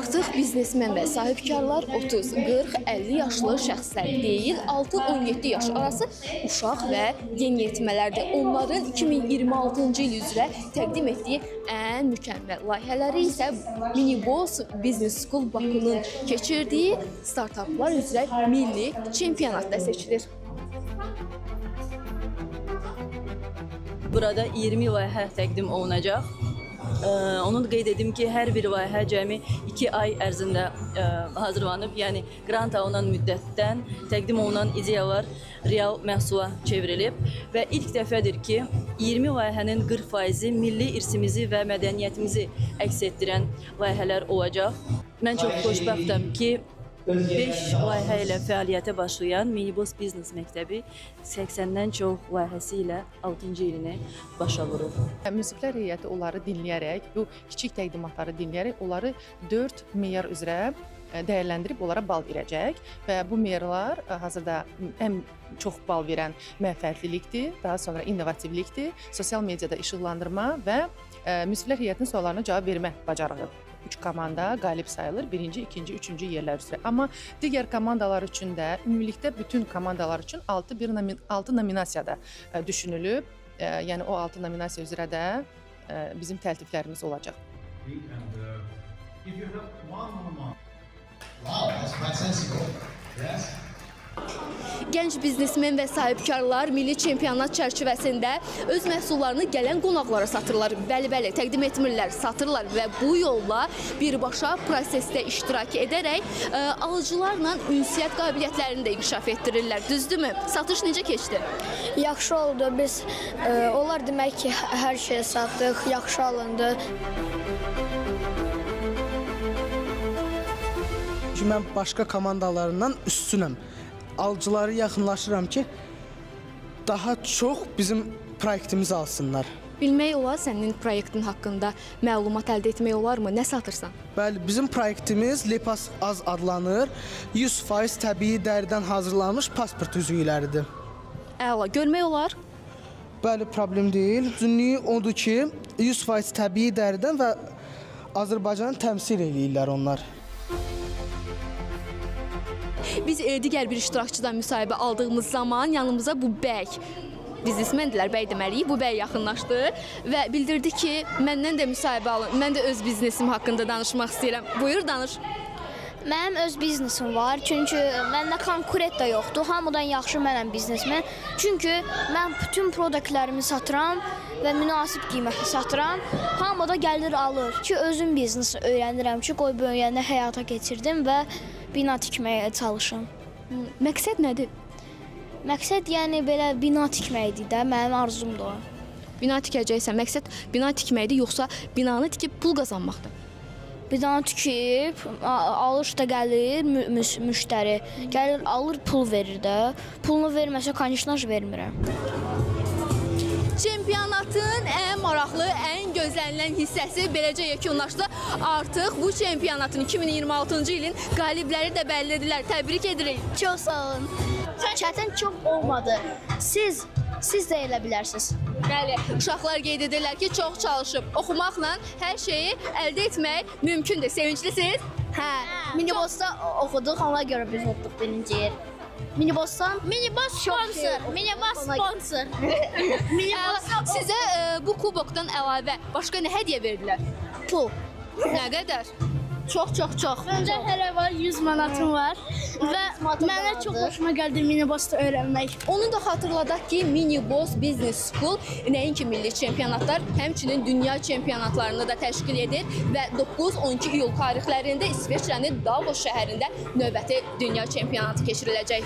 Artıq biznesmen və sahibkarlar 30, 40, 50 yaşlı şəxslər deyil, 6-17 yaş arası uşaq və yeniyetmələrdir. Onların 2026-cı il üzrə təqdim etdiyi ən mükəmməl layihələri isə Miniboss Business School Bakının keçirdiyi startaplar üzrə milli çempionatda seçilir. Burada 20 layihə təqdim olunacaq. Onu da qeyd edim ki, hər bir layihə cəmi 2 ay ərzində hazırlanıb. Yəni qrant alınan müddətdən təqdim olunan ideyalar real məhsula çevrilib və ilk dəfədir ki, 20 layihənin 40%-i milli irsimizi və mədəniyyətimizi əks etdirən layihələr olacaq. Mən çox xoşbəxtəm ki, 5 layihə ilə fəaliyyətə başlayan Miniboss Business Məktəbi 80-dən çox layihəsi ilə 6-cı ilini başa vurur. Müziklər heyəti onları dinləyərək, bu kiçik təqdimatları dinləyərək onları 4 meyar üzrə dəyərləndirib onlara bal verəcək və bu meyarlar hazırda ən çox bal verən mənfəətlilikdir, daha sonra innovativlikdir, sosial mediada işıqlandırma və müziklər heyətinin suallarına cavab vermə bacarığı. 3 komanda qalib sayılır, birinci, ikinci, üçüncü yerlər üzrə. Amma digər komandalar üçün də, ümumilikdə bütün komandalar üçün 6 nominasiyada düşünülüb. Yəni o 6 nominasiya üzrə də bizim təltiflərimiz olacaq. Wow, that's quite sensible. Yes. Gənc biznesmen və sahibkarlar milli çempionat çərçivəsində öz məhsullarını gələn qonaqlara satırlar. Bəli, təqdim etmirlər, satırlar və bu yolla birbaşa prosesdə iştirak edərək alıcılarla ünsiyyət qabiliyyətlərini də inkişaf etdirirlər. Düzdürmü? Satış necə keçdi? Yaxşı oldu. Biz onlar demək ki, hər şeyi satdıq, yaxşı alındı. Mən başqa komandalarından üstünəm. Alıcıları yaxınlaşıram ki, daha çox bizim proyektimizi alsınlar. Bilmək olar sənin proyektin haqqında məlumat əldə etmək olarmı? Nə satırsan? Bəli, bizim proyektimiz Lepas Az adlanır. 100% təbii dəridən hazırlanmış pasport üzükləridir. Əla, görmək olar? Bəli, problem deyil. Üzünlüyü odur ki, 100% təbii dəridən və Azərbaycanı təmsil edirlər onlar. Biz digər bir iştirakçıdan müsahibə aldığımız zaman yanımıza bu bəy, biznesmendilər, bəy deməliyik, bu bəy yaxınlaşdı və bildirdi ki, məndən də müsahibə alın, mən də öz biznesim haqqında danışmaq istəyirəm. Buyur, danış. Mənim öz biznesim var, çünki məndə konkurent də yoxdur. Hamıdan yaxşı mənəm biznesmen. Çünki mən bütün produktlarımı satıram və münasib qiymətə satıram. Hamı da gəlir alır ki, özüm biznesi öyrənirəm ki, qoy böyüyəndə həyata keçirdim və bina tikməyə çalışım. Məqsəd nədir? Məqsəd yəni belə bina tikməkdir də, mənim arzumdur. Bina tikəcəksən, məqsəd bina tikməkdir, yoxsa binanı tikib pul qazanmaqdır? Binanı tikib, alış da gəlir, müştəri gəlir, alır, pul verir də. Pulunu verməsə kondisionaj vermirəm. Çempionatın ən maraqlı, ən gözlənilən hissəsi beləcə yekunlaşdı. Artıq bu çempionatın 2026-cı ilin qalibləri də bəlli edirlər. Təbrik edirik. Çox sağ olun. Çətin çox olmadı. Siz də elə bilərsiniz. Bəli, uşaqlar qeyd edirlər ki, çox çalışıb oxumaqla hər şeyi əldə etmək mümkündür. Sevinclisiniz? Hə, Minibossda oxuduq, ona görə biz olduq birinci yer. Minibossdan? Miniboss sponsor. Miniboss sponsor. Sizə bu kubokdan əlavə başqa nə hədiyyə verdilər? Pul. Nə qədər? Çox. Məncə hələ var 100 manatım var və mənə çox xoşuma gəldi Minibossda öyrənmək. Onu da xatırladaq ki, Miniboss Business School nəinki milli çempionatlar, həmçinin dünya çempionatlarını da təşkil edir və 9-12 iyul tarixlərində İsveçrənin Davos şəhərində növbəti dünya çempionatı keçiriləcək.